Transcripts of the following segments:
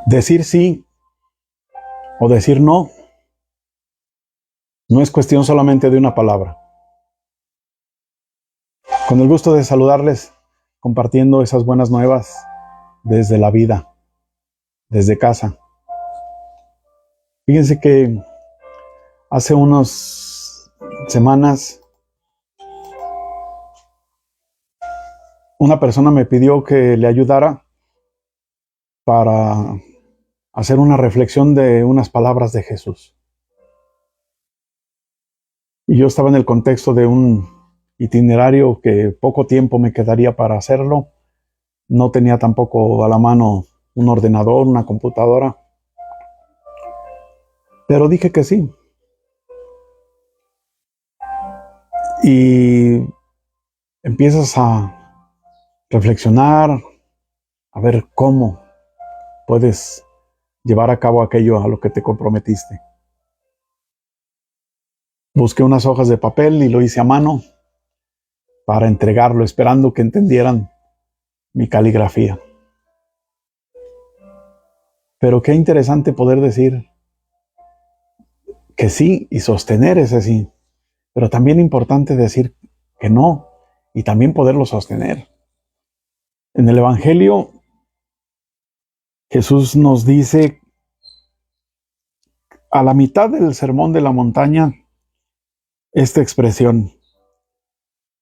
Decir sí o decir no no es cuestión solamente de una palabra. Con el gusto de saludarles, compartiendo esas buenas nuevas desde la vida, desde casa. Fíjense que hace unas semanas una persona me pidió que le ayudara para hacer una reflexión de unas palabras de Jesús. Y yo estaba en el contexto de un itinerario que poco tiempo me quedaría para hacerlo. No tenía tampoco a la mano un ordenador, una computadora. Pero dije que sí. Y empiezas a reflexionar, a ver cómo puedes llevar a cabo aquello a lo que te comprometiste. Busqué unas hojas de papel y lo hice a mano para entregarlo, esperando que entendieran mi caligrafía. Pero qué interesante poder decir que sí y sostener ese sí. Pero también importante decir que no y también poderlo sostener. En el Evangelio, Jesús nos dice a la mitad del Sermón de la Montaña esta expresión: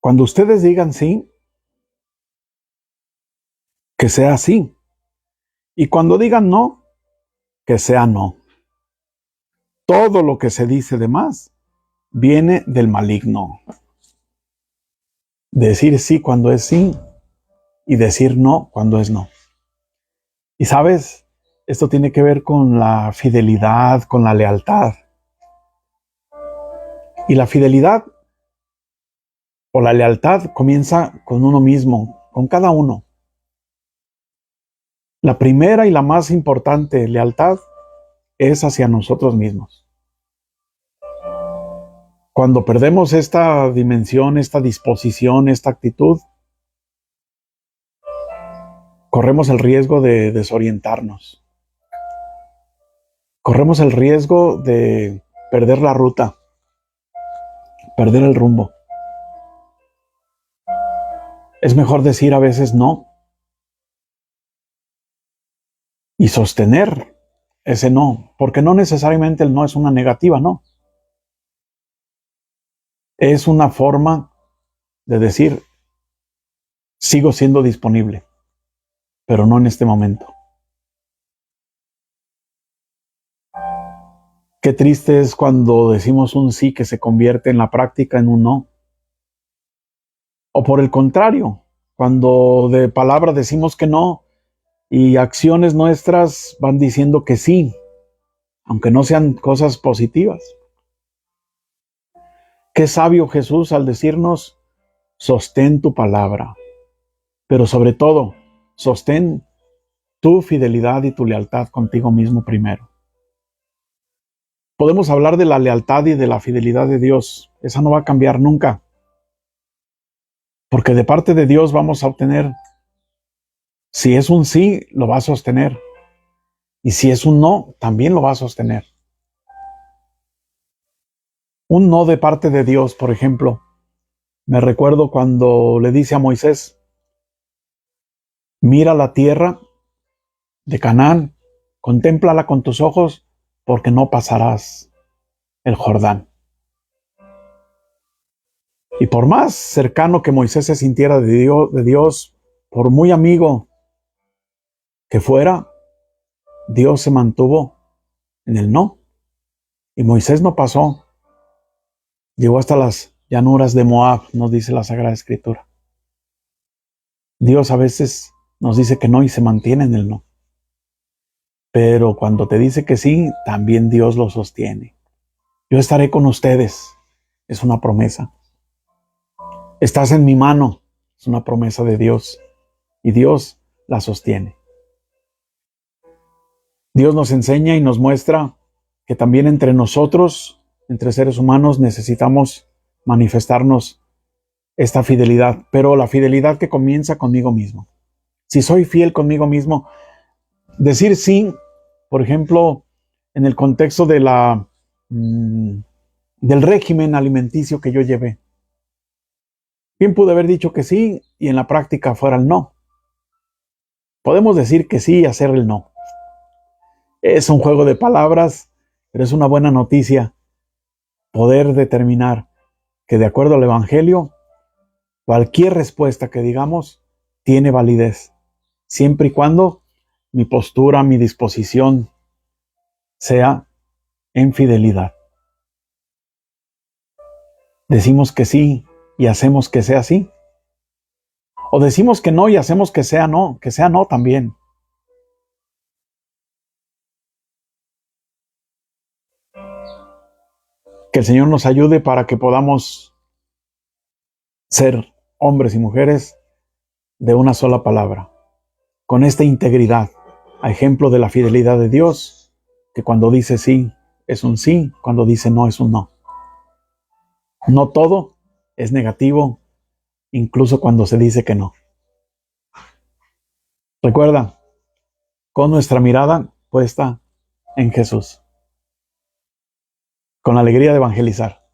cuando ustedes digan sí, que sea sí. Y cuando digan no, que sea no. Todo lo que se dice de más viene del maligno. Decir sí cuando es sí y decir no cuando es no. Y sabes, esto tiene que ver con la fidelidad, con la lealtad. Y la fidelidad o la lealtad comienza con uno mismo, con cada uno. La primera y la más importante lealtad es hacia nosotros mismos. Cuando perdemos esta dimensión, esta disposición, esta actitud, corremos el riesgo de desorientarnos. Corremos el riesgo de perder la ruta, perder el rumbo. Es mejor decir a veces no y sostener ese no, porque no necesariamente el no es una negativa, no. Es una forma de decir, sigo siendo disponible, pero no en este momento. Qué triste es cuando decimos un sí que se convierte en la práctica en un no. O por el contrario, cuando de palabra decimos que no y acciones nuestras van diciendo que sí, aunque no sean cosas positivas. Qué sabio Jesús al decirnos, sostén tu palabra, pero sobre todo, sostén tu fidelidad y tu lealtad contigo mismo primero. Podemos hablar de la lealtad y de la fidelidad de Dios. Esa no va a cambiar nunca. Porque de parte de Dios vamos a obtener, si es un sí, lo va a sostener. Y si es un no, también lo va a sostener. Un no de parte de Dios, por ejemplo, me recuerdo cuando le dice a Moisés, mira la tierra de Canaán, contémplala con tus ojos, porque no pasarás el Jordán. Y por más cercano que Moisés se sintiera de Dios, por muy amigo que fuera, Dios se mantuvo en el no. Y Moisés no pasó. Llegó hasta las llanuras de Moab, nos dice la Sagrada Escritura. Dios a veces nos dice que no y se mantiene en el no. Pero cuando te dice que sí, también Dios lo sostiene. Yo estaré con ustedes. Es una promesa. Estás en mi mano. Es una promesa de Dios. Y Dios la sostiene. Dios nos enseña y nos muestra que también entre nosotros, entre seres humanos, necesitamos manifestarnos esta fidelidad, pero la fidelidad que comienza conmigo mismo. Si soy fiel conmigo mismo, decir sí Por ejemplo, en el contexto de del régimen alimenticio que yo llevé. Bien pude haber dicho que sí y en la práctica fuera el no. Podemos decir que sí y hacer el no. Es un juego de palabras, pero es una buena noticia poder determinar que de acuerdo al Evangelio, cualquier respuesta que digamos tiene validez, siempre y cuando mi postura, mi disposición sea en fidelidad. Decimos que sí y hacemos que sea sí. O decimos que no y hacemos que sea no también. Que el Señor nos ayude para que podamos ser hombres y mujeres de una sola palabra, con esta integridad, a ejemplo de la fidelidad de Dios, que cuando dice sí es un sí, cuando dice no es un no. No todo es negativo, incluso cuando se dice que no. Recuerda, con nuestra mirada puesta en Jesús, con la alegría de evangelizar.